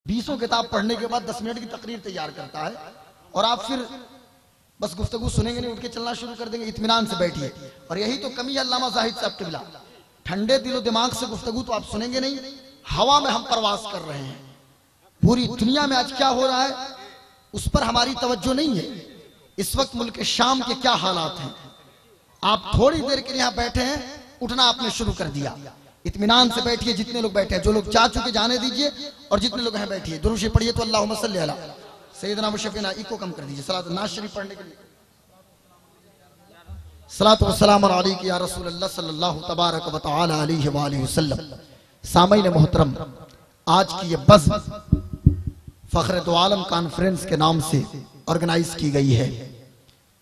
20 किताब पढ़ने के बाद 10 मिनट की तकरीर तैयार करता है और आप फिर बस गुफ्तगू सुनेंगे नहीं, उठ के चलना शुरू कर देंगे। इत्मीनान से बैठिए। और यही तो कमी है अल्लामा जाहिद साहब क़िबला। ठंडे दिलो दिमाग से गुफ्तगू तो आप सुनेंगे नहीं। हवा में हम परवास कर रहे हैं। पूरी दुनिया में आज क्या हो रहा है उस पर हमारी तवज्जो नहीं है। इस वक्त मुल्क शाम के क्या हालात हैं, आप थोड़ी देर के लिए यहां बैठे हैं, उठना आपने शुरू कर दिया। इत्मीनान से बैठिए। जितने लोग बैठे हैं, जो लोग जा चुके जाने दीजिए, और जितने लोग हैं बैठिए। दुरूद शरीफ पढ़िए तो अल्लाहुम्मा सल्ली अला सैयदना मुशफ़िना। इको कम कर दीजिए। सलात नाज़ शरीफ पढ़ने के लिए सलात व सलाम अलैका या रसूल अल्लाह सल्लल्लाहु तबारक व तआला अलैहि व आलिहि वसल्लम। सामईन मोहतरम, आज की ये बज़्म फ़ख्र दो आलम कॉन्फ्रेंस के नाम से ऑर्गेनाइज की गई है।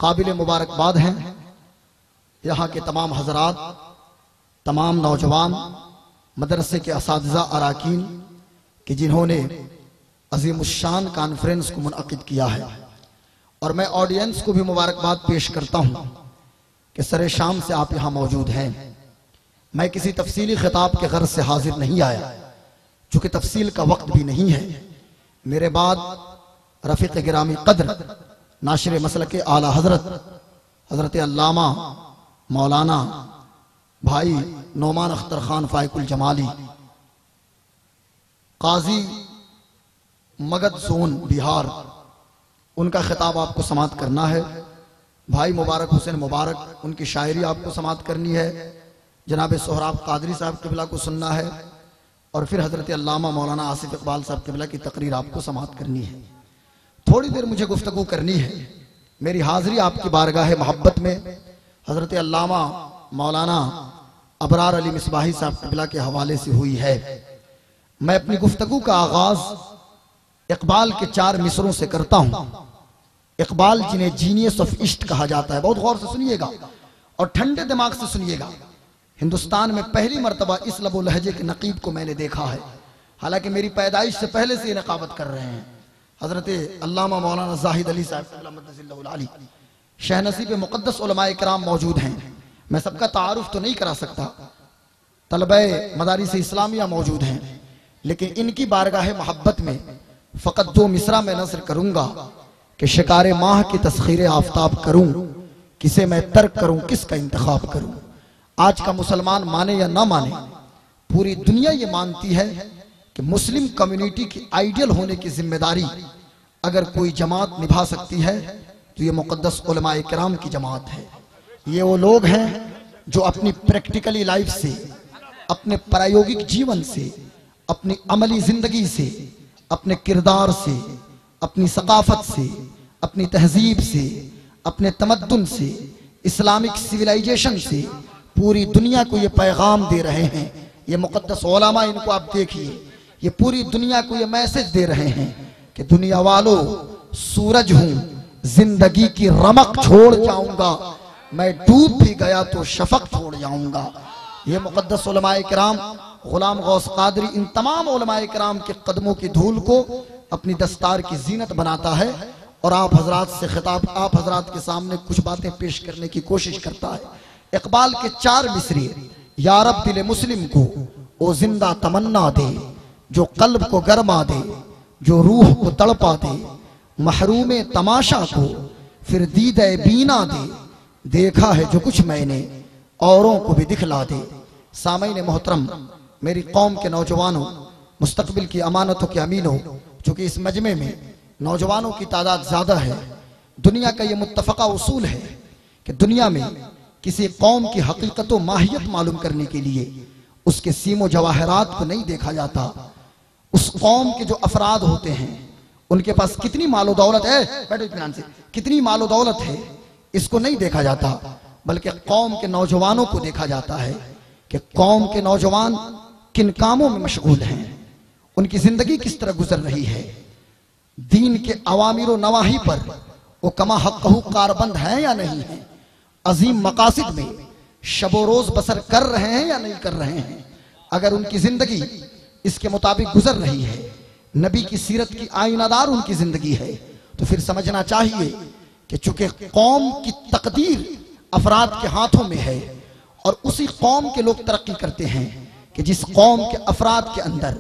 काबिल मुबारकबाद हैं यहाँ के तमाम हजरात, तमाम नौजवान, मदरसे के असातिज़ा अराकीन कि जिन्होंने अज़ीमुश्शान कॉन्फ्रेंस को मुनअक़िद किया है। और मैं ऑडियंस को भी मुबारकबाद पेश करता हूँ कि सरे शाम से आप यहाँ मौजूद हैं। मैं किसी तफसीली खिताब के गर्ज से हाजिर नहीं आया, चूँकि तफसील का वक्त भी नहीं है। मेरे बाद रफ़ीक़ गिरामी क़द्र नाशिर मसलक आला हज़रत अल्लामा मौलाना भाई नौमान अख्तर खान फ़ाइकुल जमाली, काजी मगध जोन बिहार, उनका खिताब आपको समाअत करना है। भाई मुबारक हुसैन मुबारक, उनकी शायरी आपको समाअत करनी है। जनाब सोहराब कादरी साहब क़िबला को सुनना है। और फिर हज़रत अल्लामा मौलाना आसिफ इकबाल साहब क़िबला की तकरीर आपको समाअत करनी है। थोड़ी देर मुझे गुफ्तगू करनी है। मेरी हाज़िरी आपकी बारगाह मोहब्बत में हज़रत अल्लामा मौलाना अबरार अली मिसबाही साहब क़िबला के हवाले से हुई है। मैं अपनी गुफ्तगू का आगाज इकबाल के 4 मिसरों से करता हूं। इकबाल जिन्हें जीनियस ऑफ ईस्ट कहा जाता है, बहुत गौर से सुनिएगा और ठंडे दिमाग से सुनिएगा। हिंदुस्तान में पहली मर्तबा इस लबो लहजे के नकीब को मैंने देखा है, हालांकि मेरी पैदाइश से पहले से ये नकाबत कर रहे हैं। हजरत अल्लामा मौलाना जाहिद अली साहब शहनसीब मुक़द्दस उलमाए किराम मौजूद हैं। मैं सबका तारुफ तो नहीं करा सकता। तलबे मदारिस इस्लामिया मौजूद हैं, लेकिन इनकी बारगाह मोहब्बत में फ़कत 2 मिसरा में नज़र करूंगा कि शिकारे माह की तस्खीर आफ्ताब करूं, किसे मैं तर्क करूं, किसका इंतखाब करूं। आज का मुसलमान माने या ना माने, पूरी दुनिया ये मानती है कि मुस्लिम कम्युनिटी की आइडियल होने की जिम्मेदारी अगर कोई जमात निभा सकती है तो ये मुक़द्दस उलमाए किराम की जमात है। ये वो लोग हैं जो अपनी प्रैक्टिकली लाइफ से, अपने प्रायोगिक जीवन से, अपनी अमली जिंदगी से, अपने किरदार से, अपनी सकाफत से, अपनी तहजीब से, अपने तमद्दुन से, इस्लामिक सिविलाइजेशन से पूरी दुनिया को ये पैगाम दे रहे हैं। ये मुक़द्दस उलमा, इनको आप देखिए, ये पूरी दुनिया को ये मैसेज दे रहे हैं कि दुनिया वालों, सूरज हूं, जिंदगी की रमक छोड़ जाऊंगा, मैं डूब भी गया तो शफक छोड़ जाऊंगा। ये मुक़द्दस उलमाए किराम, गुलाम गौस कादरी, इन तमाम उलमाए किराम के कदमों की धूल को अपनी दस्तार की जीनत बनाता है और आप हजरात से खिताब, आप हजरात के सामने कुछ बातें पेश करने की कोशिश करता है। इकबाल के 4 मिसरे, या रब दिल मुस्लिम को ओ जिंदा तमन्ना दे, जो कल्ब को गरमा दे, जो रूह को तड़पा दे, महरूम तमाशा को फिर दीदे बीना दे, देखा है जो कुछ मैंने औरों को भी दिखला दे। सामईन मोहतरम, मेरी कौम के नौजवानों, मुस्तकबिल की अमानतों के अमीनों, चूँकि इस मजमे में नौजवानों की तादाद ज़्यादा है। दुनिया का ये मुत्तफ़क़ा उसूल है कि दुनिया में किसी कौम की हकीकत व माहियत मालूम करने के लिए उसके सीमो जवाहरात को नहीं देखा जाता। उस कौम के जो अफराद होते हैं उनके पास कितनी मालो दौलत है, बैठो इत्मीनान से, कितनी मालो दौलत है, इसको नहीं देखा जाता, बल्कि कौम के नौजवानों को देखा जाता है कि कौम के नौजवान किन कामों में मशगूल हैं, उनकी जिंदगी किस तरह गुजर रही है, दीन के अवामिर व नवाही पर वो कमा हक़्क़हू कारबंद हैं या नहीं है, अजीम मकासिद में शबो रोज बसर कर रहे हैं या नहीं कर रहे हैं। अगर उनकी जिंदगी इसके मुताबिक गुजर रही है, नबी की सीरत की आईनादार उनकी जिंदगी है, तो फिर समझना चाहिए कि चूंकि कौम की तकदीर अफराद के हाथों में है और उसी कौम के लोग तरक्की करते हैं कि जिस कौम के अफराद के अंदर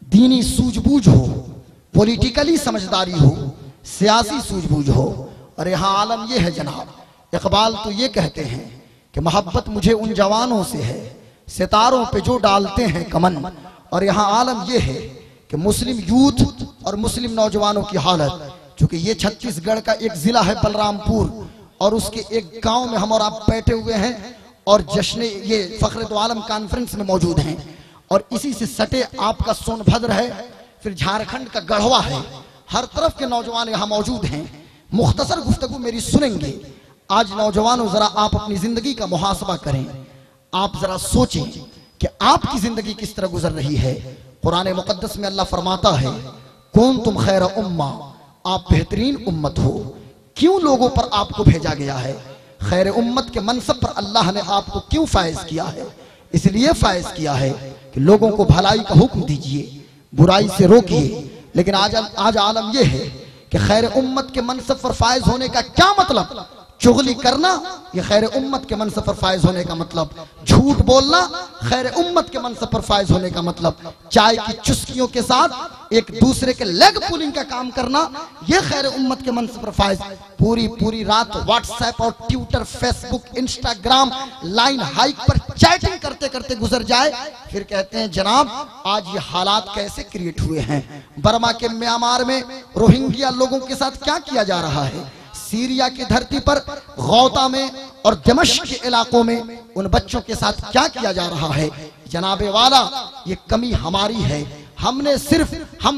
दीनी सूझबूझ हो, पॉलिटिकली समझदारी हो, सियासी सूझबूझ हो। और यहाँ आलम यह है जनाब, इकबाल तो ये कहते हैं कि मोहब्बत मुझे उन जवानों से है सितारों पे जो डालते हैं कमन। और यहाँ आलम यह है कि मुस्लिम यूथ और मुस्लिम नौजवानों की हालत, चूंकि ये छत्तीसगढ़ का एक जिला है बलरामपुर, और उसके एक गांव में हम और आप बैठे हुए हैं और जश्न ये फख्र दो आलम कॉन्फ्रेंस में मौजूद हैं। और इसी से सटे आपका सोनभद्र है, फिर झारखंड का गढ़वा है, हर तरफ के नौजवान यहाँ मौजूद हैं। मुख्तसर गुफ्तगू मेरी सुनेंगे। आज नौजवानों, जरा आप अपनी जिंदगी का मुहासबा करें, आप जरा सोचें कि आपकी जिंदगी किस तरह गुजर रही है। कुरान मुकद्दस में अल्लाह फरमाता है, कौन तुम खैर उम्मा, आप बेहतरीन उम्मत हो। क्यों लोगों पर आपको भेजा गया है? खैर उम्मत के मनसब पर अल्लाह ने आपको क्यों फायज किया है? इसलिए फायज किया है कि लोगों को भलाई का हुक्म दीजिए, बुराई से रोकिए। लेकिन आज आलम यह है कि खैर उम्मत के मनसब पर फायज होने का क्या मतलब? चुगली करना, ये खैर उम्मत के मनसब पर फायज होने का मतलब। झूठ बोलना, खैर उम्मत के मनसब पर फायज होने का मतलब। चाय की चुस्कियों के साथ एक दूसरे के लेग पुलिंग का काम करना, ये खैर उम्मत के मनसब पर फायज। पूरी रात व्हाट्सएप और Twitter, Facebook, Instagram, line hike पर चैटिंग करते करते गुजर जाए, फिर कहते हैं जनाब आज ये हालात कैसे क्रिएट हुए हैं। बर्मा के म्यांमार में रोहिंग्या लोगों के साथ क्या किया जा रहा है, सीरिया की धरती पर गौता में और दमिश्क के इलाकों में उन बच्चों के साथ क्या किया जा रहा है। जनाबे वाला, ये कमी हमारी है। हम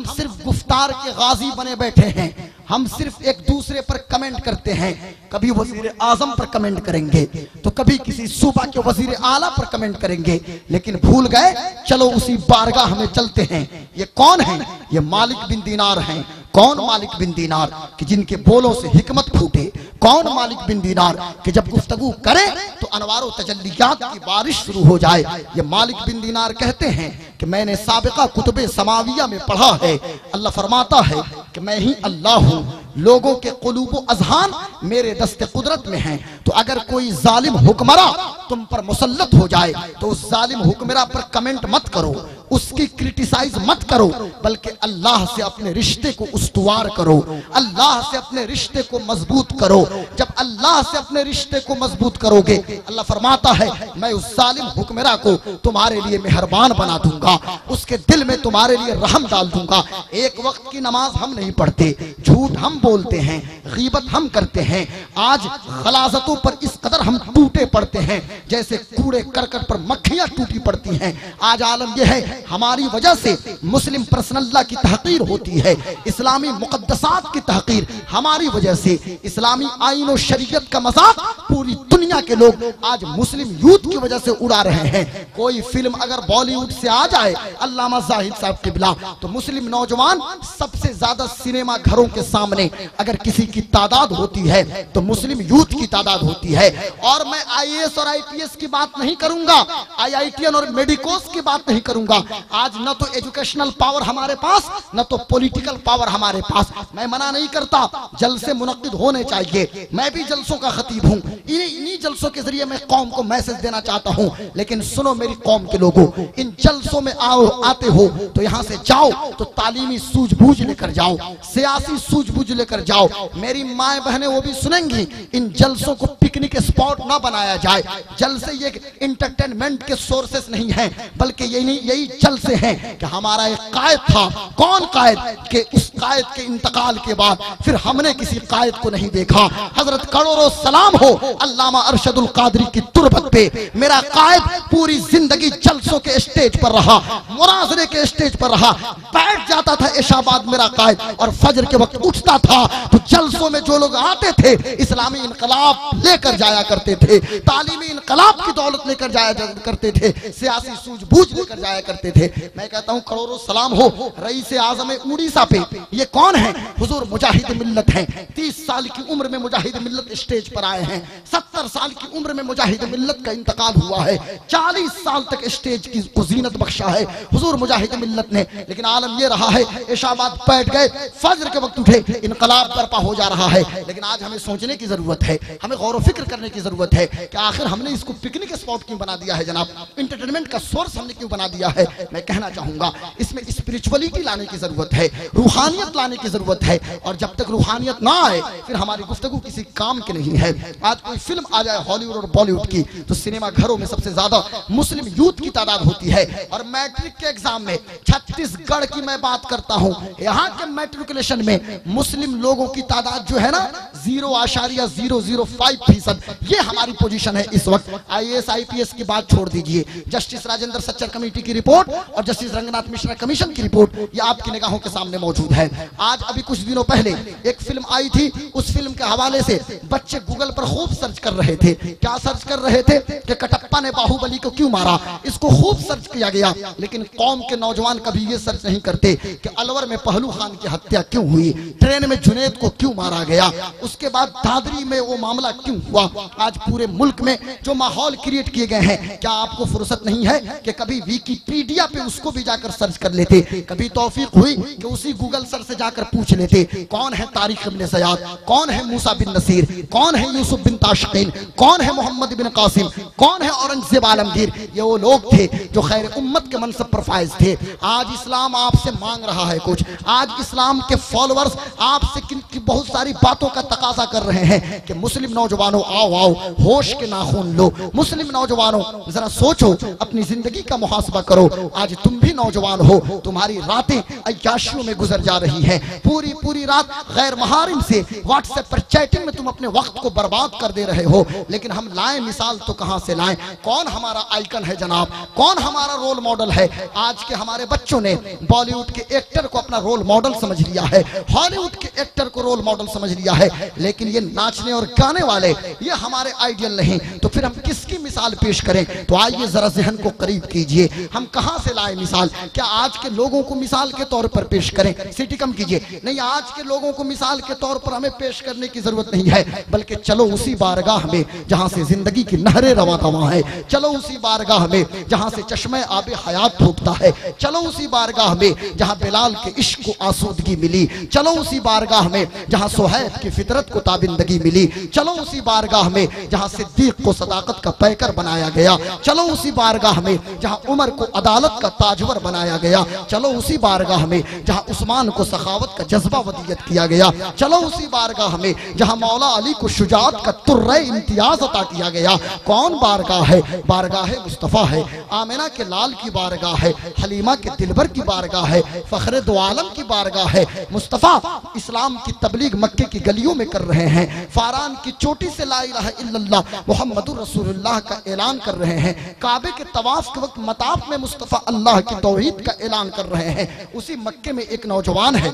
सिर्फ गुफ्तार के गाजी बने बैठे हैं। हम सिर्फ एक दूसरे पर कमेंट करते हैं। कभी वजीर आजम पर कमेंट करेंगे, तो कभी किसी सूबा के वजीर आला पर कमेंट करेंगे, लेकिन भूल गए चलो उसी बारगाह में चलते हैं। ये कौन है? ये मालिक बिन दीनार हैं। कौन मालिक बिन दीनार कि जिनके बोलों से हिकमत फूटे? कौन मालिक बिन दीनार कि जब गुफ्तगू करे तो अनवार व तजल्लियात की बारिश शुरू हो जाए? ये मालिक बिन दीनार कहते हैं कि मैंने साबिका कुतुबे समाविया में पढ़ा है, अल्लाह फरमाता है कि मैं ही अल्लाह हूँ, लोगों के कुलूब अज़हान मेरे दस्ते कुदरत में हैं। तो अगर कोई जालिम हुक्मरा तुम पर मुसल्लत हो जाए तो उस जालिम हुक्मरा पर कमेंट मत करो, उसकी क्रिटिसाइज मत करो, बल्कि अल्लाह से अपने रिश्ते को उस्तवार करो, अल्लाह से अपने रिश्ते को मजबूत करो। जब अल्लाह से अपने रिश्ते को मजबूत करोगे, अल्लाह फरमाता है मैं उस जालिम हुक्मरा को तुम्हारे लिए मेहरबान बना दूंगा, उसके दिल में तुम्हारे लिए रहम डाल दूंगा। एक वक्त की नमाज हम नहीं पढ़ते, झूठ हम बोलते हैं, गीबत हम करते हैं। आज गलाजतों पर इस कदर हम टूटे पड़ते हैं जैसे कूड़े करकट पर मक्खियां टूटी पड़ती हैं। आज आलम यह है हमारी वजह से मुस्लिम पर्सनल्ला की तहकीर होती है, इस्लामी मुकद्दसात की तहकीर हमारी वजह से, इस्लामी आईन और शरीयत का मजाक पूरी दुनिया के लोग आज मुस्लिम यूथ की वजह से उड़ा रहे हैं। कोई फिल्म अगर बॉलीवुड से आ जाए, अल्लामा जाहिद साहब किबला, तो मुस्लिम नौजवान सबसे ज्यादा सिनेमा घरों के सामने अगर किसी की तादाद होती है तो मुस्लिम यूथ की तादाद होती है। और मैं IAS और IPS की बात नहीं करूंगा, IITN और मेडिकोस की बात नहीं करूंगा। आज न तो एजुकेशनल पावर हमारे पास, न तो पॉलिटिकल पावर हमारे पास। मैं मना नहीं करता, जलसे मुनक्किद होने चाहिए, मैं भी जलसों का खतीब हूँ, इन्हीं जलसों के जरिए मैं कौम को मैसेज देना चाहता हूँ। लेकिन सुनो मेरी कौम के लोगों, इन जलसों में आते हो तो यहाँ से जाओ तो तालीमी सूझबूझ लेकर जाओ, सियासी सूझबूझ लेकर जाओ। मेरी माए बहनें वो भी सुनेंगी, इन जलसों को पिकनिक स्पॉट ना बनाया जाए। जलसे ये इंटरटेनमेंट के सोर्सेस नहीं हैं, बल्कि यही जलसे हैं कि हमारा एक कायद था। कौन कायद? के उस कायद के इंतकाल के बाद फिर हमने किसी कायद को नहीं देखा। हजरत करोड़ों सलाम हो अल्लामा अरशदुल कादरी की तुरबत पे। मेरा कायद पूरी जिंदगी जलसों के स्टेज पर रहा, मुनाजरे के स्टेज पर रहा, बैठ जाता था इशाबाद मेरा कायद और फजर के वक्त उठता था तो जलसों में जो लोग आते थे इस्लामी इनकलाब लेकर जाया करते थे, तालीमी इनकलाब की दौलत लेकर जाया करते थे, सियासी सूझबूझ लेकर जाया करते थे। मैं कहता हूँ करोड़ों सलाम हो रईस आज़म उड़ीसा पे। ये कौन है? हुजूर मुजाहिद मिल्लत हैं। 30 साल की उम्र में मुजाहिद मिल्लत स्टेज पर आए हैं, 70 साल की उम्र में मुजाहिद मिल्लत का इंतकाल हुआ है, 40 साल तक स्टेज की ज़ीनत बख्शा है हुजूर मुजाहिद मिल्लत ने। लेकिन आलम ये रहा है इशाबाद बैठ गए, फजर के वक्त उठे, इनकलाब बर्पा हो जा रहा है, लेकिन आज हमें सोचने की जरूरत है, हमें गौर व फिक्र करने की जरूरत है कि आखिर हमने इसको पिकनिक स्पॉट क्यों बना दिया है जनाब, इंटरटेनमेंट का सोर्स हमने क्यों बना दिया है। मैं कहना चाहूंगा इसमें स्पिरिचुअलिटी लाने की जरूरत है, रूहानियत लाने की जरूरत है, और जब तक रूहानियत ना आए फिर हमारी गुफ्तगू किसी काम की नहीं है। आज कोई फिल्म आ जाए हॉलीवुड और बॉलीवुड की तो सिनेमा घरों में सबसे ज्यादा मुस्लिम यूथ की तादाद होती है, और मैट्रिक के एग्जाम में छत्तीसगढ़ की मैं बात करता हूं, यहाँ के मैट्रिकुलेशन में मुस्लिम लोगों की तादाद जो है ना 0.005%। ये हमारी पोजीशन है इस वक्त। IAS IPS की बात छोड़ दीजिए, जस्टिस राजेंद्र सच्चर कमेटी की रिपोर्ट और जस्टिस रंगनाथ मिश्रा कमीशन की रिपोर्ट ये आपकी निगाहों के सामने मौजूद है। आज अभी कुछ दिनों पहले एक फिल्म आई थी, उस फिल्म के हवाले से बच्चे गूगल पर खूब सर्च कर रहे थे। क्या सर्च कर रहे थे कि कटप्पा ने बाहुबली को क्यों मारा, इसको खूब सर्च किया गया, लेकिन कौम के नौजवान कभी ये सर्च नहीं करते कि अलवर में पहलू खान की हत्या क्यों हुई, ट्रेन में जुनैद को क्यों मारा गया, उसके बाद दादरी में वो मामला क्यों हुआ। आज पूरे मुल्क में जो माहौल क्रिएट किए गए हैं, क्या आपको फुर्सत नहीं है कि कभी विकिपीडिया पे उसको भी जाकर सर्च कर लेते, कभी तौफीक हुई कि उसी गूगल सर से जाकर पूछ लेते कौन है तारिक इब्न ज़ियाद, कौन है मूसा बिन नसीर, कौन है यूसुफ बिन ताशकीन, कौन है मोहम्मद बिन कासिम, कौन है औरंगजेब आलमगीर। ये वो लोग थे जो खैर उम्मत के मनसब पर फाइज थे। आज इस्लाम आपसे मांग रहा है कुछ, आज इस्लाम के फॉलोअर्स आपसे की बहुत सारी बातों का तकाजा कर रहे हैं कि मुस्लिम नौजवानों आओ आओ होश के नाखून लो, मुस्लिम नौजवानों जरा सोचो, अपनी जिंदगी का मुहासबा करो। आज तुम भी नौजवान हो, तुम्हारी रातें अय्याशियों में गुजर जा रही हैं, पूरी पूरी रात गैर महारिम से व्हाट्सएप पर चैटिंग में तुम अपने वक्त को बर्बाद कर दे रहे हो। लेकिन हम लाएं मिसाल तो कहां से लाएं, कौन हमारा आइकन है जनाब, कौन हमारा रोल मॉडल है। आज के हमारे बच्चों ने बॉलीवुड के एक्टर को अपना रोल मॉडल समझ लिया है, हॉलीवुड के एक्टर को रोल मॉडल समझ लिया है, लेकिन ये नाचने और गाने वाले ये हमारे आइडियल नहीं, तो फिर हम किसकी मिसाल पेश करें। तो आइए जरा जहन को करीब कीजिए, हम कहां से लाए मिसाल, क्या आज के लोगों को मिसाल के तौर पर पेश करें, सिटी कम कीजिए, नहीं आज के लोगों को मिसाल के तौर पर हमें पेश करने की जरूरत नहीं है, बल्कि चलो उसी बारगाह में जहां से जिंदगी की नहरें रवा दवा है, चलो उसी बारगाह में जहां से चश्मे आबे हयात फूटता है, चलो उसी बारगाह में जहां बिलाल के इश्क को आसूदगी मिली, चलो उसी बारगाह में जहां सुहैब की फितरत को ताबिंदगी मिली, चलो उसी बारगाह में जहां सिद्दीक को सदाकत का पैकर बनाया गया, चलो उसी बारगाह में जहां उमर को अदालत का ताजवर बनाया गया, चलो उसी बारगाह में जहां उस्मान को सखावत का जज्बा वदियत किया गया, चलो उसी बारगाह में जहां मौला अली को शुजाअत का तुर्रे इम्तियाज अता किया गया। कौन बारगाह है, बारगाह है मुस्तफ़ा है, आमिना के लाल की बारगाह है, हलीमा के दिलबर की बारगाह है, फखरे दो आलम की बारगाह है। मुस्तफ़ा इस्लाम की तबलीग मक्के की गलियों में कर रहे हैं, फारान की चोटी से ला इलाहा इल्लल्लाह मुहम्मदुर रसूलुल्लाह का ऐलान कर रहे हैं, काबे के तवाफ के वक्त मताफ में मुस्तफ़ा अल्लाह की तौहीद का ऐलान कर रहे हैं। उसी मक्के में एक नौजवान है,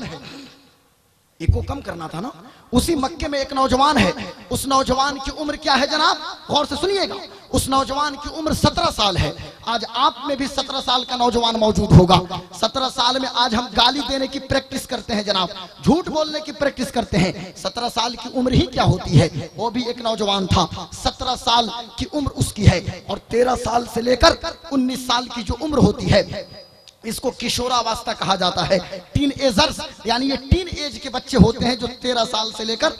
इको कम करना था ना, उसी मक्के में एक नौजवान है, उस नौजवान की उम्र क्या है जनाब, गौर से सुनिएगा, उस नौजवान की उम्र 17 साल है। आज आप में भी 17 साल का नौजवान मौजूद होगा। 17 साल में आज हम गाली देने की प्रैक्टिस करते हैं जनाब, झूठ बोलने की प्रैक्टिस करते हैं। 17 साल की उम्र ही क्या होती है, वो भी एक नौजवान था, 17 साल की उम्र उसकी है, और 13 साल से लेकर 19 साल की जो उम्र होती है इसको किशोरावस्था कहा जाता है। टीन एजर्स यानी ये टीन एज के बच्चे होते हैं जो 13 साल से लेकर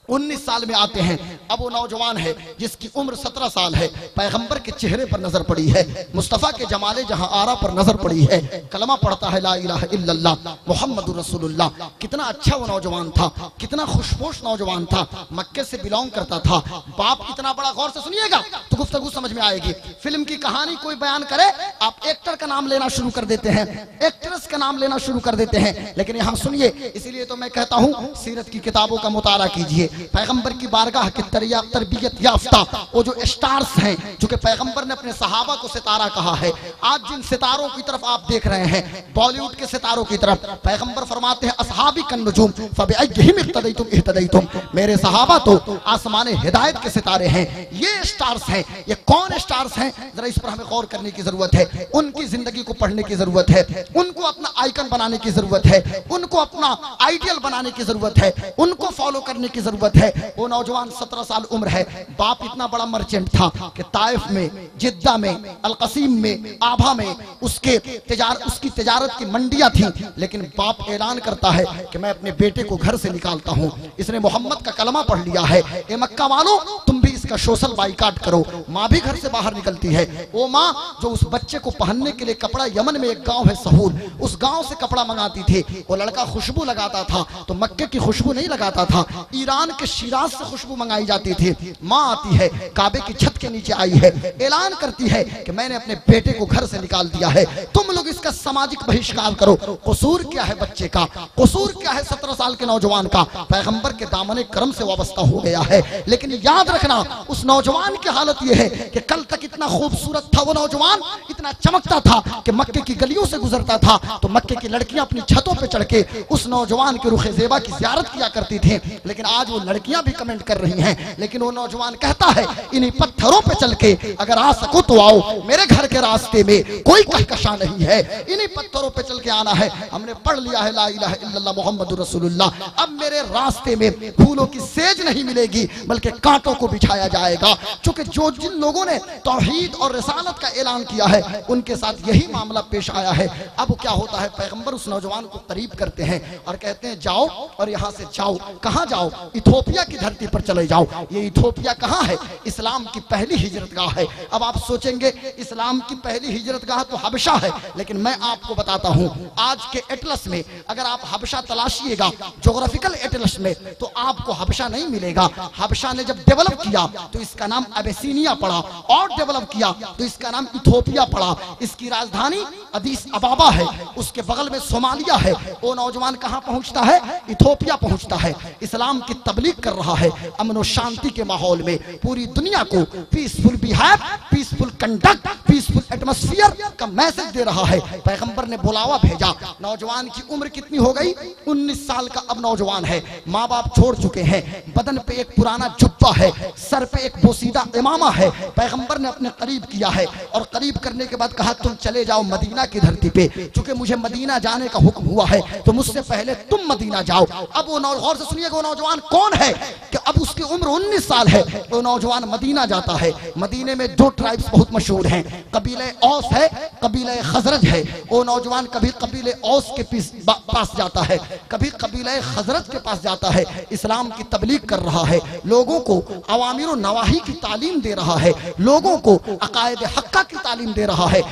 19 साल में आते हैं। अब वो नौजवान है जिसकी उम्र 17 साल है, पैगंबर के चेहरे पर नजर पड़ी है, मुस्तफ़ा के जमाले जहां आरा पर नजर पड़ी है, कलमा पढ़ता है ला इलाहा इल्लल्लाह मुहम्मदुर रसूलुल्लाह। कितना अच्छा वो नौजवान था, कितना खुशपोश नौजवान था, मक्के से बिलोंग करता था। बाप इतना बड़ा, गौर से सुनिएगा तो गुफ्तगू समझ में आएगी। फिल्म की कहानी कोई बयान करे, आप एक्टर का नाम लेना शुरू कर देते हैं, एक्ट्रेस का नाम लेना शुरू कर देते हैं, लेकिन यहां सुनिए, इसीलिए तो मैं कहता हूं सीरत की किताबों का मुताला कीजिए। पैगंबर की बारगाह की तरबियत याफ्ता वो जो स्टार्स हैं, जो कि पैगंबर ने अपने सहाबा को सितारा कहा है, आज जिन सितारों की तरफ आप देख रहे हैं, बॉलीवुड के सितारों की तरफ, पैगंबर फरमाते हैं अस्हाबी कन नुजूम फबिअय्यिहिम इक्तदैतुम इहतदैतुम, मेरे सहाबा तो आसमान हिदायत के सितारे हैं। ये स्टार्स हैं, ये कौन स्टार्स हैं, जरा इस पर हमें गौर करने की जरूरत है, उनकी जिंदगी को पढ़ने की जरूरत है, उनको अपना आइकन बनाने की जरूरत है, उनको अपना आइडियल बनाने की जरूरत है, उनको फॉलो करने की जरूरत मुसीबत है। वो नौजवान 17 साल उम्र है। बाप इतना बड़ा मर्चेंट था कि ताइफ में, जिद्दा में, अलकसीम में, आभा में उसकी तिजारत की मंडियां थी। लेकिन बाप ऐलान करता है कि मैं अपने बेटे को घर से निकालता हूं, इसने मोहम्मद का कलमा पढ़ लिया है। ए मक्का वालों, तुम भी इसका सोशल बाइकाट करो। माँ भी घर से बाहर निकलती है। वो माँ जो उस बच्चे को पहनने के लिए कपड़ा, यमन में एक गांव है सहूल, उस गांव से कपड़ा मंगाती थी। वो लड़का खुशबू लगाता था तो मक्के की खुशबू नहीं लगाता था, ईरान के शिराज से खुशबू मंगाई जाती थी। माँ आती है, काबे की छत के नीचे आई है, ऐलान करती है कि मैंने अपने बेटे को घर से निकाल दिया है, तुम लोग इसका सामाजिक बहिष्कार करो। कसूर क्या है बच्चे का, कसूर क्या है 17 साल के नौजवान का? पैगंबर के दामन करम से वाबस्ता हो गया है। लेकिन याद रखना, उस नौजवान की हालत यह है कि कल तक इतना खूबसूरत था वो नौजवान, इतना चमकता था कि मक्के की गलियों से गुजरता था तो मक्के की लड़कियां अपनी छतों पर चढ़ के उस नौजवान के रुखे ज़ेबा की ज़ियारत किया करती थी। लेकिन आज वो लड़कियां भी कमेंट कर रही हैं, लेकिन वो नौजवान कहता है इन्हीं पत्थरों पे चल के अगर आ सको तो आओ, मेरे घर के रास्ते में कोई कहकशा नहीं है, इन्हीं पत्थरों पे चल के आना है। हमने पढ़ लिया है ला इलाहा इल्लल्लाह मुहम्मदुर रसूलुल्लाह। अब मेरे रास्ते में फूलों की सेज नहीं मिलेगी बल्कि कांटों को बिछाया जाएगा। क्योंकि जो जिन लोगों ने तौहीद और रिसालत का ऐलान किया है उनके साथ यही मामला पेश आया है। अब क्या होता है, पैगंबर उस नौजवान को करीब करते हैं और कहते हैं जाओ और यहाँ से जाओ। कहाँ जाओ? इथोपिया की धरती पर चले जाओ। ये इथोपिया कहाँ है? इस्लाम की पहली हिजरतगाह है। अब आप सोचेंगे इस्लाम की पहली हिजरतगाह तो हबशा है, लेकिन मैं आपको बताता हूँ आज के एटलस में अगर आप हबशा तलाशिएगा ज्योग्राफिकल एटलस में तो आपको हबशा नहीं मिलेगा। हबशा ने जब डेवलप किया तो इसका नाम अबेसिनिया पड़ा और डेवलप किया तो इसका नाम इथोपिया पड़ा। इसकी राजधानी अदीस अबाबा है, उसके बगल में सोमालिया है। वो नौजवान कहाँ पहुंचता है? इथोपिया पहुंचता है। इस्लाम की तबलीग कर रहा है, अमन और शांति के माहौल में पूरी दुनिया को peaceful behave, peaceful conduct, peaceful atmosphere का मैसेज दे रहा है। पैगंबर ने बुलावा भेजा। नौजवान की उम्र कितनी हो गई? 19 साल का अब नौजवान है। माँ बाप छोड़ चुके हैं, बदन पे एक पुराना जुब्बा है, सर पे एक बोसीदा इमामा है। पैगंबर ने अपने करीब किया है और करीब करने के बाद कहा तुम चले जाओ मदीना की धरती पे, क्योंकि मुझे मदीना जाने का हुक्म हुआ है तो मुझसे पहले तुम मदीना जाओ। अब वो गौर से सुनिएगा, वो नौजवान कौन है कि अब उसकी उम्र 19 साल है। वो नौजवान मदीना जाता है। मदीने में दो ट्राइब्स बहुत मशहूर हैं, कबीले औस है, कबीले खजरज है। वो नौजवान कभी कबीले औस के पास जाता है, कभी कबीले खजरज के पास जाता है। इस्लाम की तबलीग कर रहा है, लोगों को अवामिर और नवाही की तालीम दे रहा है, लोगों को अकायद हक्का की तालीम दे रहा है।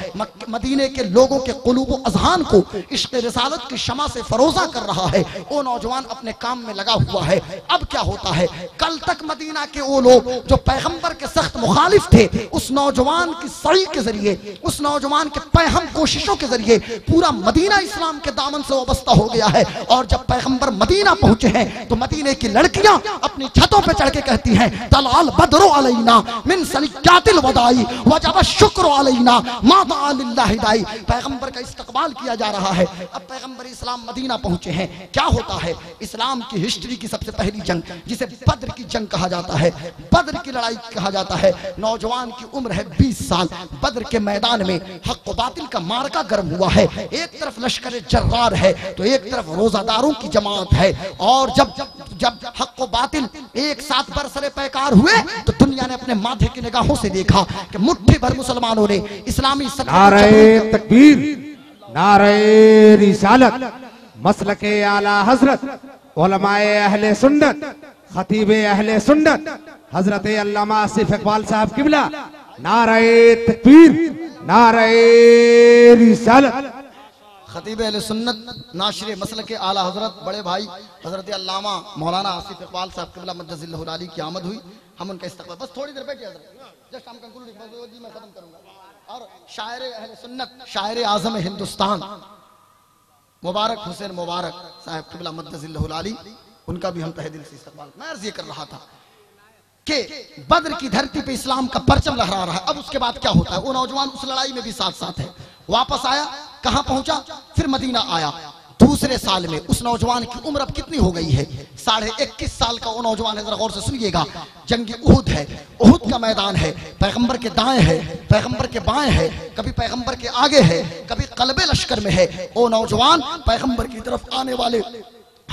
मदीने के लोगों के कुलूब अज़हान को इश्क़ रिसालत की शमा से फरोजा कर रहा है। वो नौजवान अपने काम में लगा हुआ है। अब क्या होता है, कल तक मदीना के वो लोग जो पैगंबर के सख्त मुखालिफ थे, उस नौजवान की सही के जरिए, उस नौजवान के पैहम कोशिशों के जरिए पूरा मदीना इस्लाम के दामन से वाबस्ता हो गया है। और जब पैगंबर मदीना पहुंचे हैं तो मदीने की लड़कियां अपनी छतों पर चढ़ के कहती हैं तलाल बदरो अलैना मिन सनियातिल वदाई वजब शुक्र अलैना मादा लिल्लाहि दाई। पैगंबर का इस्तकबाल किया जा रहा है। अब पैगंबर इस्लाम मदीना पहुंचे हैं। क्या होता है, इस्लाम की हिस्ट्री की सबसे पहली जंग जिसे बद्र की जंग कहा जाता है, बद्र की लड़ाई कहा जाता है। नौजवान की उम्र है 20 साल। बद्र के मैदान में हक व बातिल का मार्का गर्म हुआ है। एक तरफ लश्कर जर्रार है तो एक तरफ रोजादारों की जमात है। और जब जब हक व बातिल एक साथ बरसरे पैकार हुए तो दुनिया ने अपने माथे की निगाहों से देखा कि मुट्ठी भर मुसलमानों ने इस्लामी नारे तकबीर, नारे रिसालत, मसलके आला हजरत, उलमाए अहले सुन्नत, खतीबे अहले सुन्नत हजरत अल्लामा आसिफ इकबाल साहब किबला, नारे तकबीर, नारे रिसालत। खतीब अहले सुन्नत नाशरे मसलके आला हजरत बड़े भाई हजरत अल्लामा मौलाना आसिफ इकबाल साहब किबला मद्दजिल्लहु आली की आमद हुई। हम उनका इस्तकबाल, बस थोड़ी देर बैठिए हजरत, जस्ट हम कंक्लूड मैं खत्म करूंगा। और शायर अहले सुन्नत, शायर आजम हिंदुस्तान मुबारक हुसैन मुबारक साहब किबला मद्दजिल्लहु आली, उनका भी हम तहे दिल से इस्तकबाल। मैं अर्ज़ ये कर रहा था कि बद्र की धरती पे इस्लाम का परचम लहरा रहा है। अब उसके बाद क्या होता है, वो नौजवान उस लड़ाई में भी साथ साथ है, वापस आया, कहां पहुंचा, फिर मदीना आया। दूसरे साल में उस नौजवान की उम्र अब कितनी हो गई है, 21.5 साल का वो नौजवान है। जरा गौर से सुनिएगा, जंग उहुद है, उहुद का मैदान है, पैगंबर के दाएं है, पैगंबर के बाएं है, कभी पैगंबर के आगे है, कभी कल्बे लश्कर में है। वो नौजवान पैगंबर की तरफ आने वाले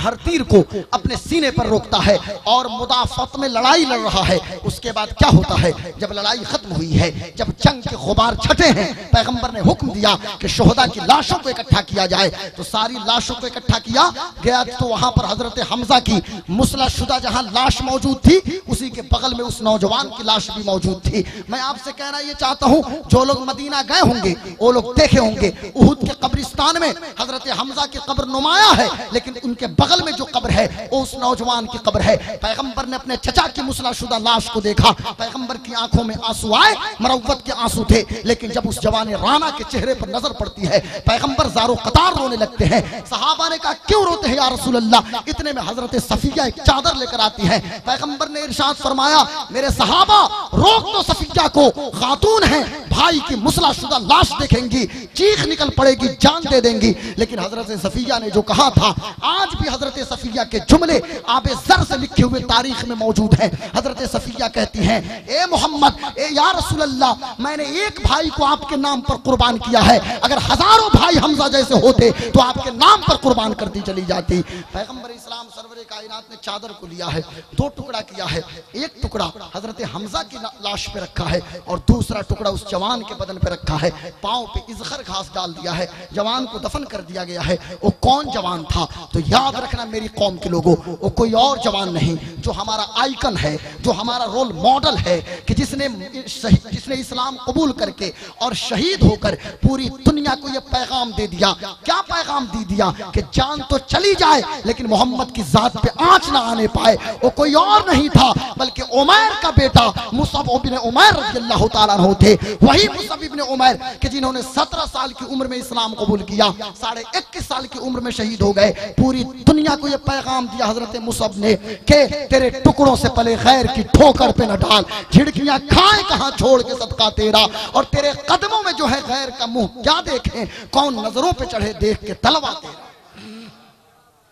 हर तीर को अपने सीने पर रोकता है और मुदाफत में लड़ाई लड़ रहा है। उसके बाद क्या होता है, जब लड़ाई खत्म हुई है, जब जंग के गुबार छटे हैं, पैगंबर ने हुक्म दिया कि शुहदा की लाशों को इकट्ठा किया जाए। तो सारी लाशों को इकट्ठा किया गया तो वहां पर हजरत हमजा की मुसलाशुदा जहां लाश मौजूद थी, उसी के बगल में उस नौजवान की लाश भी मौजूद थी। मैं आपसे कहना यह चाहता हूं, जो लोग मदीना गए होंगे वो लोग देखे होंगे उहुद के कब्रिस्तान में हजरत हमजा की कब्र नुमाया है, लेकिन उनके बगल में जो कब्र है वो उस नौजवान की कब्र है। पैगंबर ने अपने चचा की मुसलाशुदा लाश को देखा, पैगंबर की आंखों में आंसू आए, मरवत के आंसू थे। लेकिन जब उस जवान राना के चेहरे पर नजर पड़ती है, पैगंबर ज़ारो कतार रोने लगते हैं। सहाबा ने कहा क्यों रोते हैं या रसूल अल्लाह? इतने में हजरत सफिया एक चादर लेकर आती है। पैगंबर ने इरशाद फरमाया, मेरे सहाबा रोक दो सफिया को, खातून है, भाई की मुसलाशुदा लाश देखेंगी चीख निकल पड़ेगी, जान दे देंगी। लेकिन हजरत सफिया ने जो कहा था, आज भी हजरत सफिया के जुमले आबे ज़र से लिखे हुए तारीख में मौजूद है। हजरत सफिया कहती हैं, ए मोहम्मद, ए या रसूल अल्लाह, मैंने एक भाई को आपके नाम पर कुर्बान किया है, अगर हजारों भाई हमजा जैसे होते तो आपके नाम पर कुर्बान करती चली जाती। पैगंबर इस्लाम सरवरे कायनात ने चादर को लिया है, दो टुकड़ा किया है। एक टुकड़ा हजरत हमजा की लाश पे रखा है और दूसरा टुकड़ा उस जवान के बदन पे रखा है। पांव पे इज़खर घास डाल दिया है, जवान को दफन कर दिया गया है। वो कौन जवान था? तो याद रखना मेरी कौम के लोगों, वो कोई और जवान नहीं, जो हमारा आइकन है, जो हमारा रोल मॉडल है, कि जिसने इस्लाम कबूल करके और शहीद होकर पूरी दुनिया को यह पैगाम दे दिया। क्या पैगाम दे दिया? कि जान तो चली जाए लेकिन मोहम्मद की जात पे आंच ना आने पाए। वो कोई और नहीं था बल्कि उमैर का बेटा मुसअब इब्न उमैर रज़ियल्लाहु ताला अन्हु थे। वही मुसअब इब्न उमैर कि जिन्होंने 17 साल की उम्र में इस्लाम कबूल किया, 21.5 साल की उम्र में शहीद हो गए। पूरी दुनिया को यह पैगाम दिया हजरत मुसअब ने कि तेरे टुकड़ों से पले गैर की ठोकर पे न डाल, झिड़कियां खाए कहां छोड़ के सदका तेरा, और तेरे कदमों में जो है गैर का मुंह क्या देखें, कौन नजरों पे चढ़े देख के तलवा तेरा।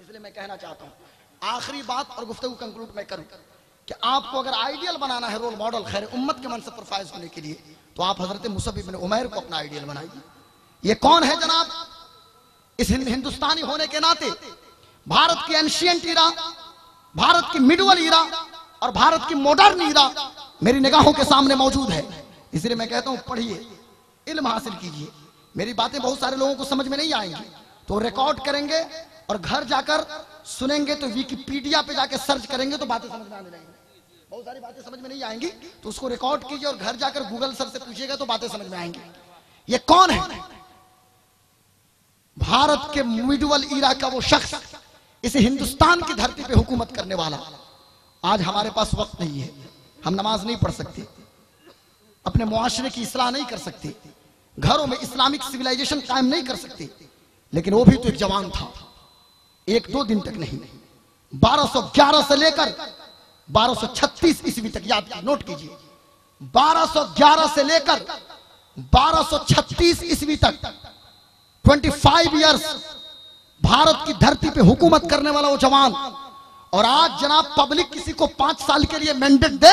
इसलिए मैं कहना चाहता हूं, आखिरी बात और गुफ्तगू कंक्लूड मैं करूं कि आपको अगर आइडियल बनाना है, रोल मॉडल खैर उम्मत के मनसब पर फायज होने के लिए, तो आप हजरत मुसअब इब्न उमैर को अपना आइडियल बनाइए। ये कौन है जनाब? इस हिंदुस्तानी होने के नाते भारत की एंशिएंट ईरा, भारत की मिडवल ईरा और भारत की मॉडर्न ईरा मेरी निगाहों के सामने मौजूद है। इसलिए मैं कहता हूं पढ़िए, इल्म हासिल कीजिए। मेरी बातें बहुत सारे लोगों को समझ में नहीं आएंगी तो रिकॉर्ड करेंगे और घर जाकर सुनेंगे, तो विकिपीडिया पे जाकर सर्च करेंगे तो बातें समझ में आने लगेंगी। बहुत सारी बातें समझ में नहीं आएंगी तो उसको रिकॉर्ड कीजिए और घर जाकर गूगल सर से पूछिएगा तो बातें समझ में आएंगी। ये कौन है? भारत के मिडवल ईरा का वो शख्स, इस हिंदुस्तान की धरती पे हुकूमत करने वाला। आज हमारे पास वक्त नहीं है, हम नमाज नहीं पढ़ सकते, अपने मुआशरे की इस्लाह नहीं कर सकते, घरों में इस्लामिक सिविलाइजेशन कायम नहीं कर सकते, लेकिन वो भी तो एक जवान था। 1-2 दिन तक नहीं, 1211 से लेकर 1236 ईस्वी तक, याद नोट कीजिए, 1211 से लेकर 1236 ईस्वी तक 25 इयर्स भारत की धरती पे हुकूमत करने वाला वो जवान। और आज जनाब पब्लिक किसी को 5 साल के लिए मैंडेट दे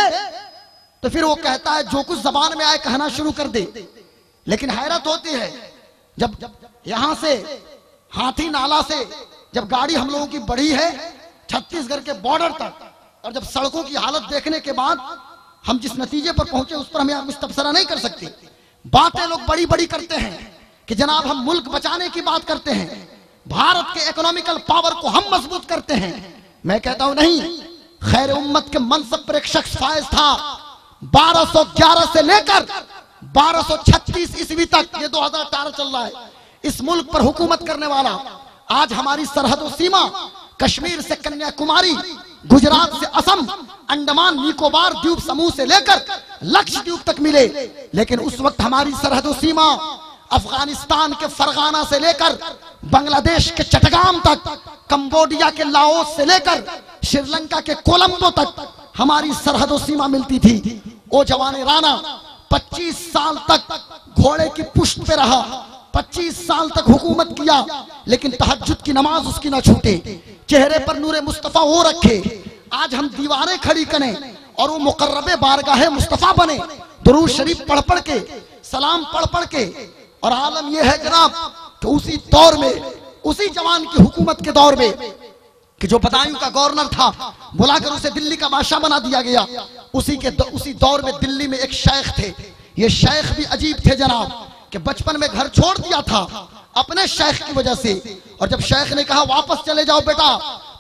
तो फिर वो कहता है जो कुछ जबान में आए कहना शुरू कर दे। लेकिन हैरत होती है, जब यहां से हाथी नाला से जब गाड़ी हम लोगों की बढ़ी है छत्तीसगढ़ के बॉर्डर तक, और जब सड़कों की हालत देखने के बाद हम जिस नतीजे पर पहुंचे उस पर हमें कुछ तबसरा नहीं कर सकते। बातें लोग बड़ी बड़ी करते हैं कि जनाब हम मुल्क बचाने की बात करते हैं, भारत के इकोनॉमिकल पावर को हम मजबूत करते हैं। मैं कहता हूं नहीं, खैर उम्मत के मनसब पर एक शख्स फायज था 1211 से लेकर 1236 ईस्वी तक, ये 2018 चल रहा है, इस मुल्क पर हुकूमत करने वाला। आज हमारी सरहदों सीमा कश्मीर से कन्याकुमारी, गुजरात से असम, अंडमान निकोबार द्वीप समूह से लेकर लक्षद्वीप तक मिले। लेकिन उस वक्त हमारी सरहदों सीमा अफगानिस्तान के फरगाना से लेकर बांग्लादेश के चटगाम तक, कंबोडिया के लाओस से लेकर श्रीलंका के कोलंबो तक हमारी सरहदों सीमा मिलती थी। वो जवान राणा 25 साल तक घोड़े की पुष्ट पे रहा, 25 साल तक हुकूमत किया, लेकिन तहज्जुद की नमाज उसकी ना छूटे, चेहरे पर नूरे मुस्तफा वो रखे। आज हम दीवारें खड़ी करें और वो मुकर्रबे बारगाहे मुस्तफा बने, दुरूद शरीफ पढ़ पढ़ के, सलाम पढ़ पढ़ के। और आलम यह है जनाब कि उसी दौर में, उसी जवान की हुकूमत के दौर में कि जो बदायूं का गवर्नर था, बुलाकर उसे दिल्ली का बादशाह बना दिया गया। उसी दौर में दिल्ली में एक शेख थे। ये शेख भी अजीब थे जनाब, कि बचपन में घर छोड़ दिया था अपने शेख की वजह से, और जब शेख ने कहा वापस चले जाओ बेटा,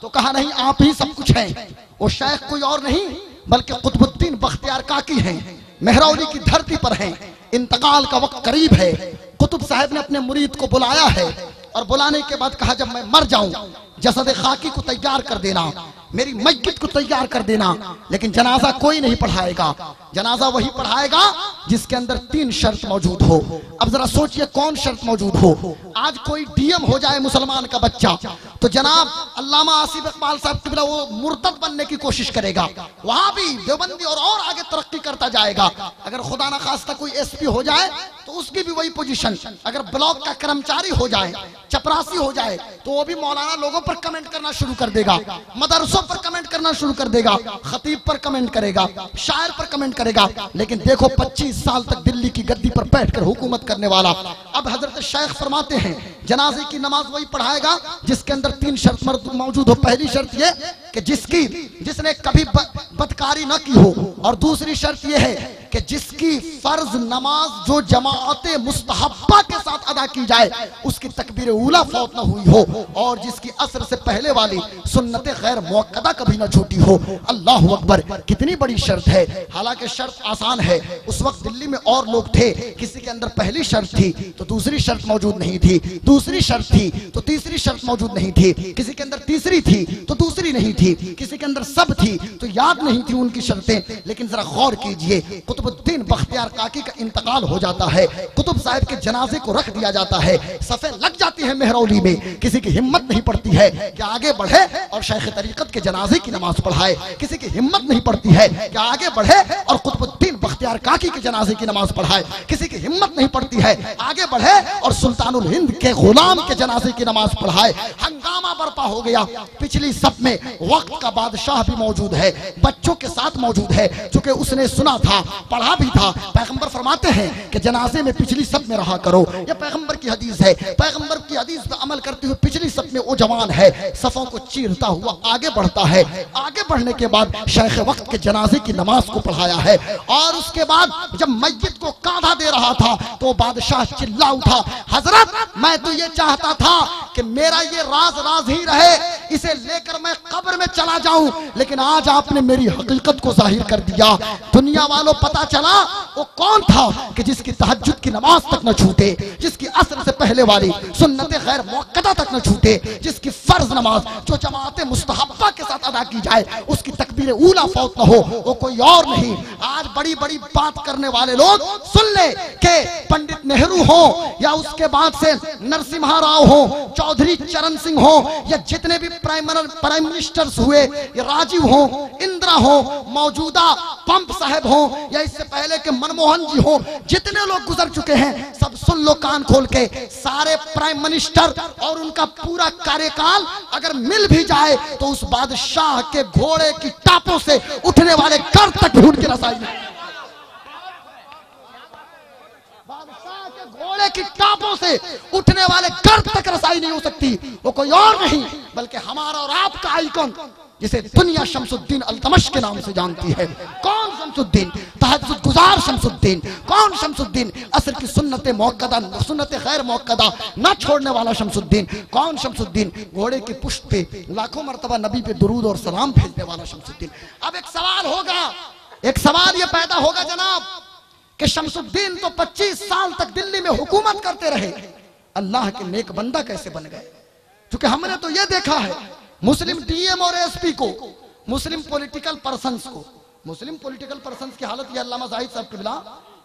तो कहा नहीं, आप ही सब कुछ हैं। वो शेख कोई और नहीं बल्कि कुतुबुद्दीन बख्तियार काकी हैं, मेहरौली की धरती पर हैं। इंतकाल का वक्त करीब है। कुतुब साहब ने अपने मुरीद को बुलाया है, और बुलाने के बाद कहा जब मैं मर जाऊं जसद खाकी को तैयार कर देना, मेरी मस्जिद को तैयार कर देना, लेकिन जनाजा कोई नहीं पढ़ाएगा। जनाजा वही पढ़ाएगा जिसके अंदर 3 शर्त मौजूद हो। अब जरा सोचिए कौन शर्त मौजूद हो। आज कोई डीएम हो जाए मुसलमान का बच्चा, तो जनाब अल्लामा आसिफ इकबाल साहब किबला वो मुर्तद बनने की कोशिश करेगा, वहां भी देवबंदी और आगे तरक्की करता जाएगा। अगर खुदा ना खास्ता कोई एसपी हो जाए तो उसकी भी वही पोजीशन। अगर ब्लॉक का कर्मचारी हो जाए, चपरासी हो जाए, तो वो भी मौलाना लोगों पर कमेंट करना शुरू कर देगा, मदरसों पर कमेंट करना शुरू कर देगा, खतीब पर कमेंट करेगा, शायर पर कमेंट करेगा। लेकिन देखो 25 साल तक दिल्ली की गद्दी पर बैठकर हुकूमत करने वाला, अब हजरत शेख फरमाते हैं जनाजे की नमाज वही पढ़ाएगा जिसके अंदर 3 शर्त मौजूद हो। पहली शर्त यह कि जिसने कभी बदकारी न की हो, और दूसरी शर्त यह है कि जिसकी फर्ज नमाज जो जमाअत मुस्तहब्बा के साथ अदा की जाए उसकी तकबीर उला फौत न हुई हो, और जिसकी असर से पहले वाली सुन्नत गैर मुअक्कदा कभी न छूटी हो। अल्लाहु अकबर, कितनी बड़ी शर्त है। हालांकि शर्त आसान है। उस वक्त दिल्ली में और लोग थे, किसी के अंदर पहली शर्त थी तो दूसरी शर्त मौजूद नहीं थी, दूसरी शर्त थी तो तीसरी शर्त मौजूद नहीं थी, किसी के अंदर तीसरी थी तो दूसरी नहीं थी, किसी के अंदर सब थी तो याद नहीं थी उनकी शर्तें। लेकिन जरा गौर कीजिए, कुतुबुद्दीन बख्तियार काकी का इंतकाल हो जाता है, कुतुब साहब के जनाजे को रख दिया जाता है, सफे लग जाती है मेहरौली में। किसी की हिम्मत नहीं पड़ती है कि आगे बढ़े और शेख तरीकत के जनाजे की नमाज पढ़ाए, किसी की हिम्मत नहीं पड़ती है कि आगे बढ़े और कुतुबुद्दीन बख्तियार काकी के जनाजे की नमाज पढ़ाए, किसी की हिम्मत नहीं पड़ती है आगे बढ़े और सुल्तानुल हिंद के गुलाम के जनाजे की नमाज पढ़ाए। हंगामा बर्पा हो गया। पिछली सब में वक्त का बादशाह भी मौजूद है, बच्चों के साथ मौजूद है, क्योंकि उसने सुना था, पढ़ा भी था। पैगंबर फरमाते हैं कि जनाजे में पिछली सब में रहा करो, यह पैगंबर की हदीस है। पैगंबर की हदीस पर अमल करते हुए पिछली सब में वो जवान है, सफों को चीरता हुआ आगे बढ़ता है। आगे बढ़ने के बाद शेख वक्त के जनाजे की नमाज को पढ़ाया है, और उसके बाद जब मस्जिद को कांधा दे रहा था तो बादशाह चिल्ला उठा, हजरत मैं तो ये चाहता था कि मेरा ये राज ही रहे, इसे लेकर मैं कब्र में चला जाऊं, लेकिन आज आपने मेरी हकीकत को जाहिर कर दिया। दुनिया वालों पता चला वो कौन था कि जिसकी तहज्जुद की नमाज तक न छूटे, जिसकी असर से पहले वाली सुन्नत गैर मुअक्कदा तक न छूटे, जिसकी फर्ज नमाज जो जमात मुस्तहब्बा के साथ अदा की जाए उसकी तकबीर ऊला फौत न हो, वो कोई और नहीं। आज बड़ी बड़ी बात करने वाले लोग सुन ले कि पंडित नेहरू हो या उसके बाद से नरसिम्हा राव हो, चौधरी चरण सिंह हो, या जितने भी प्राइम मिनिस्टर्स हुए, या राजीव हो, इंदिरा हो, मौजूदा पंप साहब हो, या इससे पहले के मनमोहन जी हो, जितने लोग गुजर चुके हैं सब सुन लो कान खोल के। सारे प्राइम मिनिस्टर और उनका पूरा कार्यकाल अगर मिल भी जाए तो उस बादशाह के घोड़े की टापों से उठने वाले कर तक ढूंढ के रसाई नहीं, बादशाह के घोड़े की टापों से उठने वाले कर तक रसाई नहीं हो सकती। वो कोई और नहीं बल्कि हमारा और आपका आइकॉन, जिसे दुनिया शमसुद्दीन अल्तमश के नाम से जानती है। कौन शमसुद्दीन? तहज्जुद गुजार शमसुद्दीन। कौन शमसुद्दीन? असर की सुन्नत मुअक्कदा, सुन्नत गैर मुअक्कदा न छोड़ने वाला शमसुद्दीन। कौन शमसुद्दीन? घोड़े की पुष्ट पे लाखों मरतबा नबी पे दुरूद और सलाम भेजने वाला शमसुद्दीन। अब एक सवाल होगा, एक सवाल ये पैदा होगा जनाब कि शमसुद्दीन तो 25 साल तक दिल्ली में हुकूमत करते रहे, अल्लाह के नेक बंदा कैसे बन गए? क्योंकि हमने तो ये देखा है मुस्लिम डीएम और एसपी को, मुस्लिम पॉलिटिकल पर्संस को, मुस्लिम पॉलिटिकल पर्संस की हालत यह अल्लामा जाहिद साहब किबला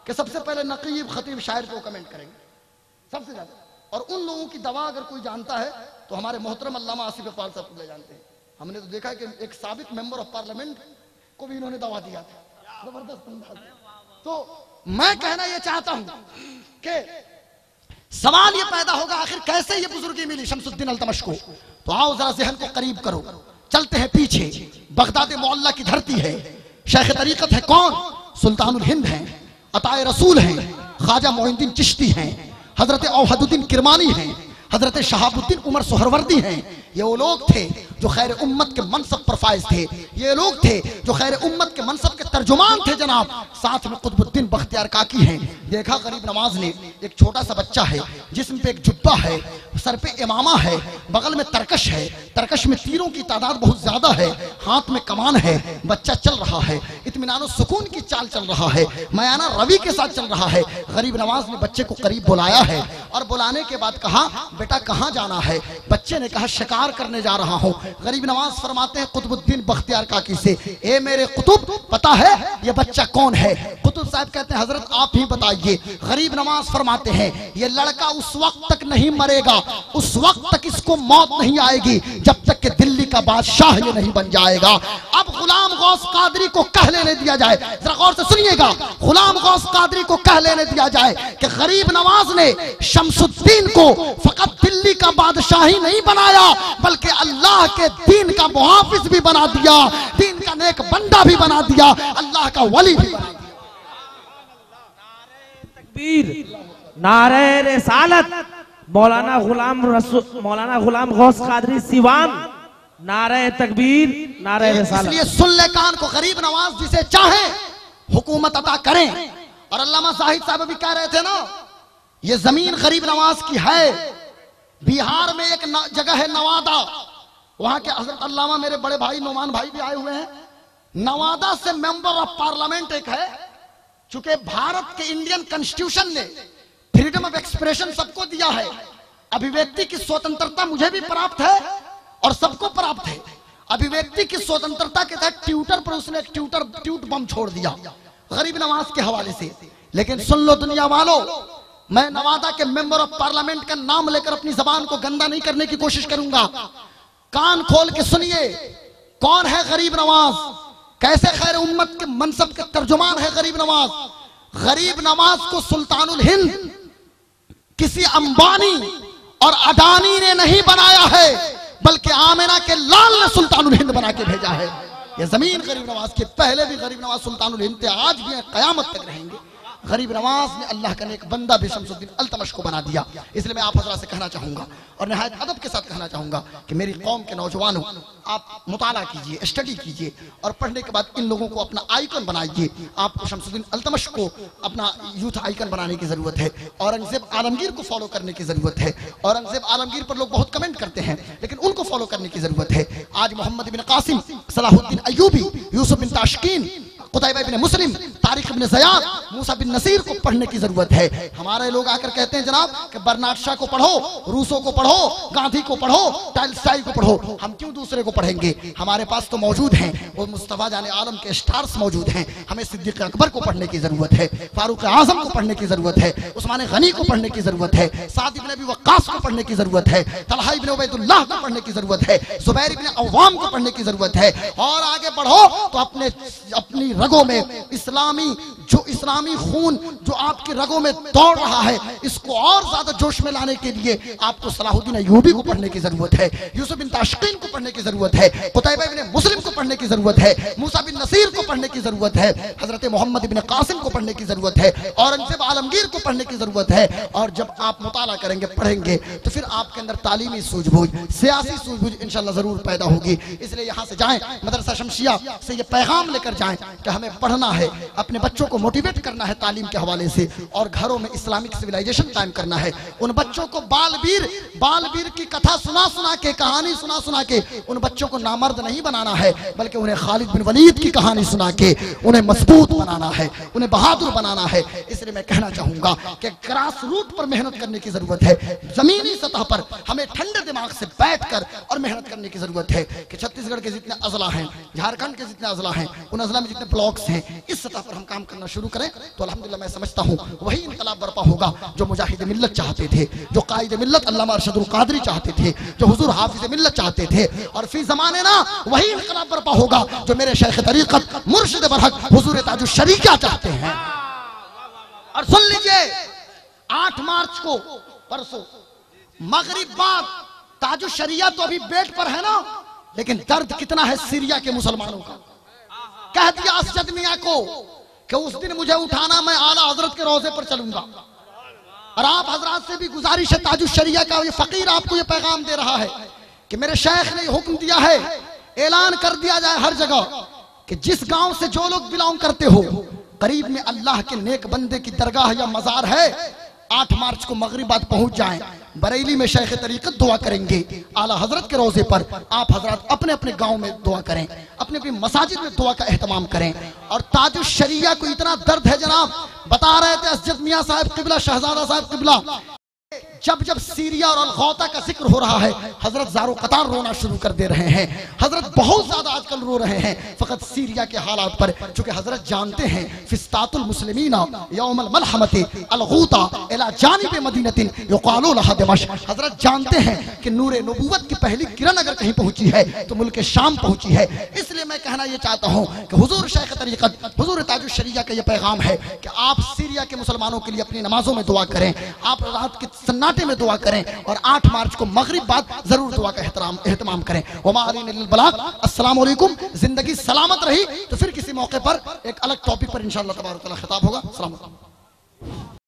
कि सबसे पहले नकीब खतीब शायर को कमेंट करेंगे सबसे ज्यादा, और उन लोगों की दवा अगर कोई जानता है तो हमारे मोहतरम अल्लामा आसिफ इकबाल साहब किबला जानते हैं। हमने तो देखा है कि एक साबित मेंबर ऑफ पार्लियामेंट को भी इन्होंने दवा दिया था, जबरदस्त अंदाज। तो मैं कहना यह चाहता हूं कि सवाल यह पैदा होगा आखिर कैसे ये बुजुर्गी मिली शमसुद्दीन अल्तमश को? तो आओ जरा ज़हन को करीब करो, चलते हैं पीछे। बगदाद मोहल्ला की धरती है, शेख तरीकत है कौन? सुल्तानुल हिंद हैं, अताए रसूल हैं, ख्वाजा मोइनुद्दीन चिश्ती हैं, हजरत औहदुद्दीन किरमानी हैं, हजरत शहाबुद्दीन उमर सोहरवर्दी हैं। ये वो लोग थे जो खैर उम्मत के मनसब पर फाइज थे, ये लोग थे जो खैर उम्मत के मनसब के तर्जुमान थे जनाब। साथ में कुतुबुद्दीन बख्तियार काकी हैं। देखा गरीब नवाज ने, एक छोटा सा बच्चा है, जिस्म पे एक जुब्बा है, सर पे इमामा है, बगल में तरकश है, तरकश में तीरों की तादाद बहुत ज्यादा है, हाथ में कमान है, बच्चा चल रहा है, इत्मीनान सुकून की चाल चल रहा है, मयाना रवि के साथ चल रहा है। गरीब नवाज ने बच्चे को करीब बुलाया है और बुलाने के बाद कहा, बेटा कहाँ जाना है? बच्चे ने कहा, शिकार करने जा रहा हूँ। गरीब नवाज फरमाते हैं कुतुबुद्दीन बख्तियार काकी से, ए मेरे कुतुब, पता है ये बच्चा कौन है? कुतुब साहब कहते हैं, हजरत आप ही बताइए। गरीब नवाज फरमाते हैं, ये लड़का उस वक्त तक नहीं मरेगा, उस वक्त तक इसको मौत नहीं आएगी जब तक कि दिल्ली का बादशाह ये नहीं बन जाएगा। अब गुलाम गौस कादरी को कह लेने दिया जाए, जरा गौर से सुनिएगा, गुलाम गौस कादरी को कह लेने दिया जाए कि गरीब नवाज ने शमसुद्दीन को फकत दिल्ली का बादशाह ही नहीं बनाया, बल्कि अल्लाह के दीन का मुहाफिज भी बना दिया, दीन का नेक बंदा भी बना दिया, अल्लाह का वली भी बना दिया। नारे रिसालत, मौलाना गुलाम गौस कादरी सिवान, नारे तकबीर, नारे रिसालत। इसलिए सुन ले कान को, गरीब नवाज जिसे चाहे हुकूमत अता करें। और अल्लामा साहिद साहब भी कह रहे थे ना, ये जमीन गरीब नवाज की है। बिहार में एक जगह है नवादा, वहां के हजरत अल्लामा मेरे बड़े भाई नोमान भाई भी आए हुए हैं। नवादा से मेंबर ऑफ पार्लियामेंट एक है। चूंकि भारत के इंडियन कॉन्स्टिट्यूशन ने फ्रीडम ऑफ एक्सप्रेशन सबको दिया है, अभिव्यक्ति की स्वतंत्रता मुझे भी प्राप्त है और सबको प्राप्त है। अभिव्यक्ति की स्वतंत्रता के तहत ट्विटर पर उसने एक ट्वीट बम छोड़ दिया गरीब नवाज के हवाले से। लेकिन सुन लो दुनिया वालों, मैं नवादा के मेंबर ऑफ पार्लियामेंट का नाम लेकर अपनी जबान को गंदा नहीं करने की कोशिश करूंगा। कान खोल के सुनिए, कौन है गरीब नवाज, कैसे खैर उम्मत के मनसब के तर्जुमान है गरीब नवाज। गरीब नवाज को सुल्तानुल हिंद किसी अंबानी और अडानी ने नहीं बनाया है, बल्कि आमिना के लाल ने सुल्तानुल हिंद बना के भेजा है। ये जमीन गरीब नवाज के, पहले भी गरीब नवाज सुल्तानुल हिंद थे, आज भी हैं, कयामत तक रहेंगे। गरीब नवाज ने अल्लाह का नेक बंदा भी शमसुद्दीन अल्तमश को बना दिया। इसलिए मैं आप हजरात से कहना चाहूंगा और निहायत अदब के साथ कहना चाहूंगा कि मेरी कौम के नौजवानों, आप मुताला कीजिए, स्टडी कीजिए और पढ़ने के बाद इन लोगों को अपना आइकन बनाइए। आपको शमसुद्दीन अल्तमश को अपना यूथ आइकन बनाने की जरूरत है, औरंगजेब आलमगीर को फॉलो करने की जरूरत है। औरंगजेब आलमगीर पर लोग बहुत कमेंट करते हैं, लेकिन उनको फॉलो करने की जरूरत है। आज मोहम्मद बिन कासिम, सलाहुद्दीन अय्यूबी, यूसुफ बिन ताशकीन, कुतैबा बिन मुस्लिम, तारिक बिन ज़ियाद, मूसा बिन नसीर को पढ़ने की जरूरत है। हमारे लोग आकर कहते हैं जनाब कि बर्नार्ड शॉ को पढ़ो, रूसो को पढ़ो, गांधी को पढ़ो, टॉलस्टॉय को पढ़ो। हम क्यों दूसरे को पढ़ेंगे? हमारे पास तो मौजूद हैं, वो मुस्तफा जाने आलम के स्टार्स मौजूद हैं। हमें सिद्दीक अकबर को पढ़ने की जरूरत है, फारूक आजम को पढ़ने की जरूरत है, उस्मान गनी को पढ़ने की जरूरत है, साद इब्न अबी वक्कास को पढ़ने की जरूरत है, तलहा इब्न उबैदुल्लाह को पढ़ने की जरूरत है, जुबैर इब्न अव्वाम को पढ़ने की जरूरत है। और आगे बढ़ो तो अपनी रगों में इस्लामी खून जो आपकी रगों में दौड़ रहा है, इसको और ज्यादा जोश में लाने के लिए आपको सलाहुद्दीन अय्यूबी को पढ़ने की जरूरत है, यूसुफ बिन ताशकीन को पढ़ने की जरूरत है, कुतैबा बिन मुस्लिम को पढ़ने की जरूरत है, मूसा बिन नसीर को पढ़ने की जरूरत है, हजरत मोहम्मद बिन कासिम को पढ़ने की जरूरत है, औरंगजेब आलमगीर को पढ़ने की जरूरत है। और जब आप मुताला करेंगे, पढ़ेंगे, तो फिर आपके अंदर तालीमी सूझबूझ, सियासी सूझबूझ इंशाअल्लाह जरूर पैदा होगी। इसलिए यहाँ से जाएं, मदरसा शमसिया से ये पैगाम लेकर जाएं कि हमें पढ़ना है, अपने बच्चों को मोटिवेट करना है तालीम के हवाले से, और घरों में इस्लामिक सिविलाइजेशन कायम करना है। उन बच्चों को बालवीर की कथा सुना के, कहानी सुना के उन बच्चों को नामर्द नहीं बनाना है, बल्कि उन्हें खालिद बिन वलीद की कहानी सुना के उन्हें मजबूत बनाना है, उन्हें बहादुर बनाना है। इसलिए मैं कहना चाहूंगा कि ग्रास रूट पर मेहनत करने की जरूरत है। जमीनी सतह पर हमें ठंडे दिमाग से बैठकर और मेहनत करने की जरूरत है कि छत्तीसगढ़ के जितने अजला हैं, झारखंड के जितने अजला हैं, उन अजला में जितने ब्लॉक्स हैं, इस सतह पर हम काम करना शुरू करें तो अल्हम्दुलिल्लाह मैं समझता हूं वही इनकलाब बर्पा होगा जो मुजाहिद मिल्लत चाहते थे, जो कायद मिल्लत अल्लामा अरशदुल कादरी चाहते थे, जो हुजूर हाफिज मिल्लत चाहते थे। और फी ज़माने ना वही इनकलाब बर्पा होगा जो मेरे शेख तरीक़त मुर्शिद बरहक हुजूर ताजुश शरीका चाहते हैं। और सुन लीजिए, 8 मार्च को परसों मगरिब बाद ताजुश शरिया तो अभी बेड पर है ना, लेकिन दर्द कितना है सीरिया के मुसलमानों का। कह दिया असजद मियां को कि उस दिन मुझे उठाना, मैं आला हजरत के रोजे पर चलूंगा। और आप हजरात से भी गुजारिश है, ताजुश शरिया का ये फकीर आपको ये पैगाम दे रहा है कि मेरे शेख ने हुक्म दिया है, ऐलान कर दिया जाए हर जगह कि जिस गांव से जो लोग बिलोंग करते हो, करीब में अल्लाह के नेक बंदे की दरगाह या मजार है, 8 मार्च को मगरिब बाद पहुंच जाएं। बरेली में शेख तरीक़त दुआ करेंगे, आला हजरत के रोजे पर आप हजरत अपने अपने गांव में दुआ करें, अपने अपनी मसाजिद में दुआ का एहतमाम करें। और ताजुश शरिया को इतना दर्द है जनाब, बता रहे थे असजद मियां साहब किबला, शहजादा साहब किबला, जब जब सीरिया और अलगौता का जिक्र हो रहा है, हजरत ज़ारो कतार रोना शुरू कर दे रहे हैं। हजरत बहुत ज्यादा आजकल रो रहे हैं फकत सीरिया के हालात पर, चूंकि हजरत जानते हैं फिस्तातुल मुस्लिमीना यौमल मलहमति अलगूता इला जानिब मदीनतिन युकालु लहा दिमश्क। हजरत जानते हैं कि नूरे नबूवत की पहली किरण अगर कहीं पहुंची है तो मुल्क शाम पहुंची है। इसलिए मैं कहना यह चाहता हूं कि हुजूर शेख तरीक़त, हुजूर ताजुश शरिया का यह पैगाम है कि आप सीरिया के मुसलमानों के लिए अपनी नमाजों में दुआ करें, आप रात के सन्नाटे में दुआ करें और 8 मार्च को मगरिब बाद जरूर दुआ का एहतमाम करें। अस्सलाम वालेकुम। जिंदगी सलामत रही तो फिर किसी मौके पर एक अलग टॉपिक पर इंशाअल्लाह तबारक व तआला खिताब होगा। अस्सलाम वालेकुम।